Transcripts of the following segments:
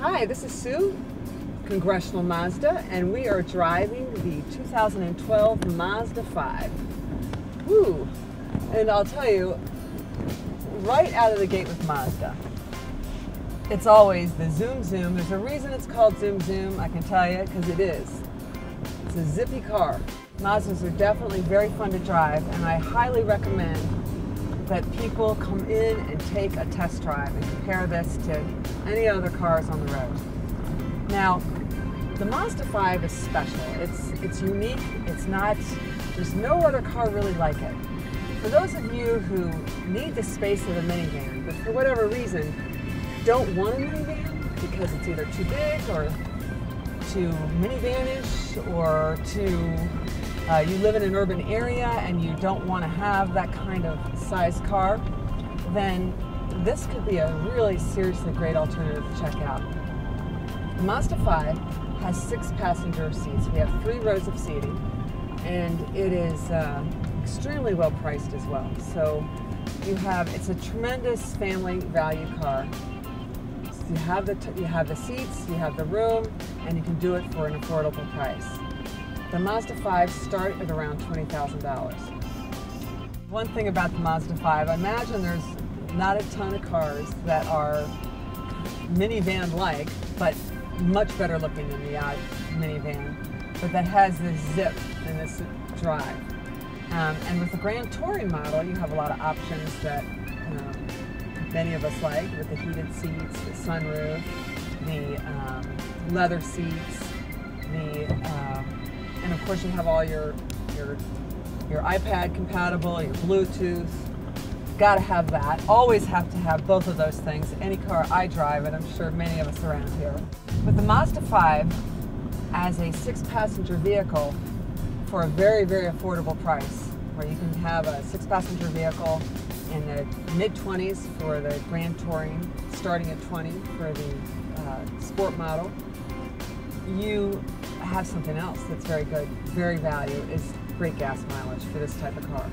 Hi, this is Sue, Congressional Mazda, and we are driving the 2012 Mazda 5. Woo! And I'll tell you, right out of the gate with Mazda, it's always the zoom zoom. There's a reason it's called zoom zoom, I can tell you, because it is. It's a zippy car. Mazdas are definitely very fun to drive, and I highly recommend that people come in and take a test drive and compare this to any other cars on the road. Now, the Mazda 5 is special. It's unique. It's not, there's no other car really like it. For those of you who need the space of a minivan, but for whatever reason don't want a minivan because it's either too big or too minivanish, or you live in an urban area and you don't want to have that kind of size car, then this could be a really seriously great alternative to check out. The Mazda 5 has 6 passenger seats. We have 3 rows of seating, and it is extremely well priced as well. So it's a tremendous family value car. So you have the seats, you have the room, and you can do it for an affordable price. The Mazda 5 start at around $20,000. One thing about the Mazda 5, I imagine there's not a ton of cars that are minivan-like, but much better looking than the minivan, but that has this zip and this drive. And with the Grand Touring model, you have a lot of options that many of us like, with the heated seats, the sunroof, the leather seats, and of course you have all your iPad compatible, your Bluetooth. Got to have that. Always have to have both of those things. Any car I drive, and I'm sure many of us around here. With the Mazda 5 as a 6-passenger vehicle for a very, very affordable price, where you can have a 6-passenger vehicle in the mid-20s for the Grand Touring, starting at 20 for the sport model, you have something else that's very good, very value, is great gas mileage for this type of car.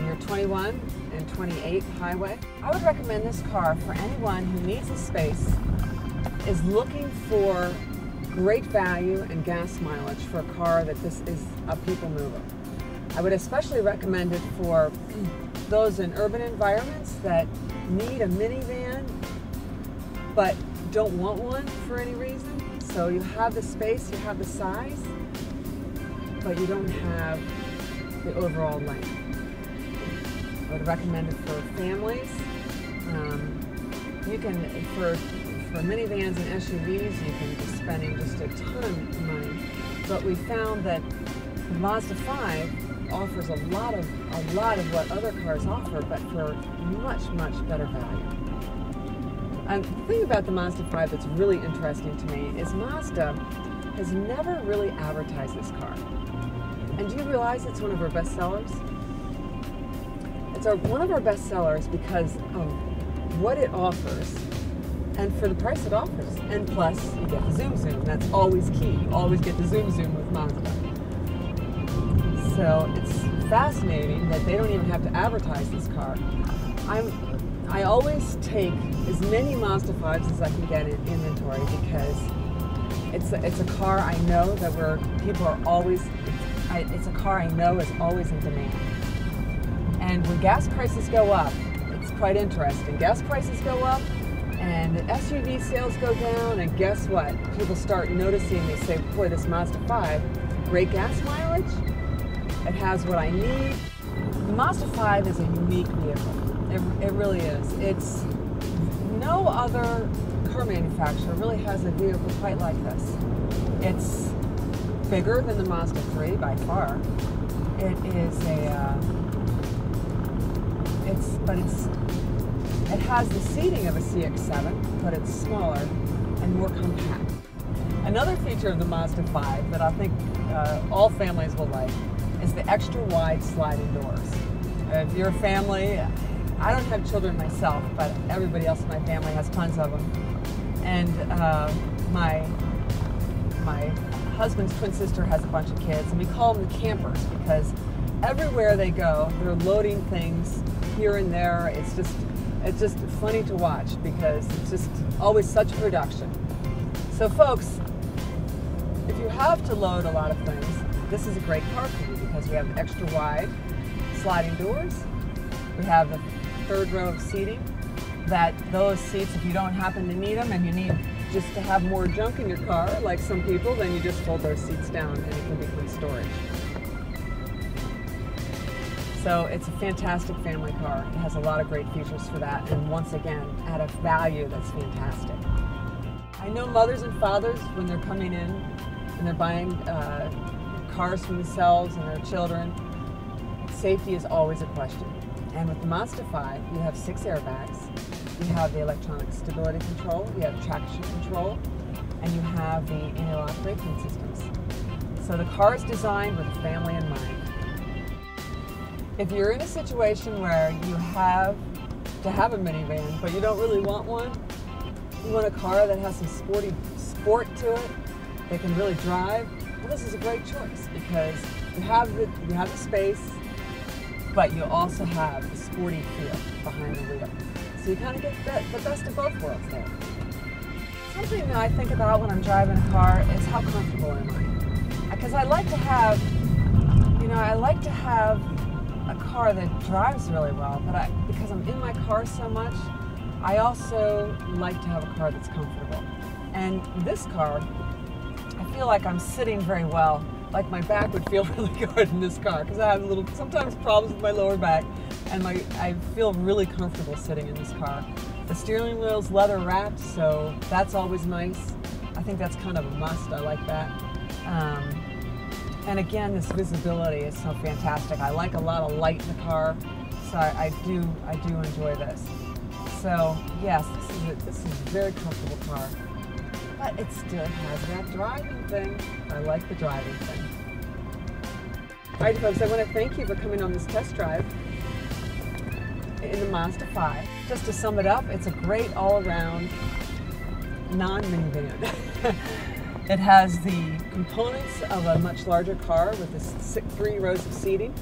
Your 21 and 28 highway. I would recommend this car for anyone who needs a space, is looking for great value and gas mileage for a car that this is a people mover. I would especially recommend it for those in urban environments that need a minivan but don't want one for any reason. So you have the space, you have the size, but you don't have the overall length. I would recommend it for families. You can, for minivans and SUVs, you can be spending just a ton of money. But we found that the Mazda 5 offers a lot of what other cars offer, but for much, much better value. And the thing about the Mazda 5 that's really interesting to me is Mazda has never really advertised this car. And do you realize it's one of our best sellers? It's one of our best sellers because of what it offers and for the price it offers. And plus, you get the zoom zoom. That's always key. You always get the zoom zoom with Mazda. So it's fascinating that they don't even have to advertise this car. I always take as many Mazda 5s as I can get in inventory because it's a car I know that people are always, it's a car I know is always in demand. And when gas prices go up, it's quite interesting. Gas prices go up and the SUV sales go down, and guess what? People start noticing, they say, boy, this Mazda 5, great gas mileage, it has what I need. The Mazda 5 is a unique vehicle. It really is. No other car manufacturer really has a vehicle quite like this. It's bigger than the Mazda 3 by far. It has the seating of a Cx-7, but it's smaller and more compact. Another feature of the Mazda 5 that I think all families will like is the extra wide sliding doors. If you're a family, I don't have children myself, but everybody else in my family has tons of them. And my husband's twin sister has a bunch of kids, and we call them the campers because everywhere they go, they're loading things here and there. It's just funny to watch because it's just always such production. So folks, if you have to load a lot of things, this is a great car for you because we have extra wide sliding doors. We have the third row of seating, that those seats, if you don't happen to need them and you need just to have more junk in your car, like some people, then you just fold those seats down and it can become storage. So it's a fantastic family car. It has a lot of great features for that, and once again, at a value that's fantastic. I know mothers and fathers, when they're coming in and they're buying cars for themselves and their children, safety is always a question. And with the Mazda 5, you have 6 airbags, you have the electronic stability control, you have traction control, and you have the anti-lock braking systems. So the car is designed with a family in mind. If you're in a situation where you have to have a minivan, but you don't really want one, you want a car that has some sport to it, that can really drive, well, this is a great choice because you have the space, but you also have the sporty feel behind the wheel. So you kind of get the best of both worlds there. Something that I think about when I'm driving a car is how comfortable am I? Because I like to have, a car that drives really well, but because I'm in my car so much, I also like to have a car that's comfortable. And this car, I feel like I'm sitting very well. Like my back would feel really good in this car because I have sometimes problems with my lower back, and I feel really comfortable sitting in this car. The steering wheel's leather wrapped, so that's always nice. I think that's kind of a must. I like that. And again, this visibility is so fantastic. I like a lot of light in the car, so I do enjoy this. So yes, this is a very comfortable car, but it still has that driving thing. I like the driving thing. All right, folks, I want to thank you for coming on this test drive in the Mazda 5. Just to sum it up, it's a great all-around non-minivan. It has the components of a much larger car with the 3 rows of seating,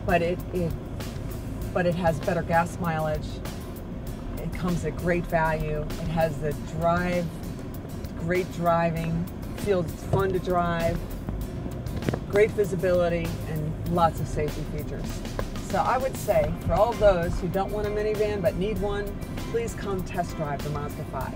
but it has better gas mileage. It comes at great value. It has the great driving, feels fun to drive, great visibility, and lots of safety features. So I would say, for all of those who don't want a minivan but need one, please come test drive the Mazda 5.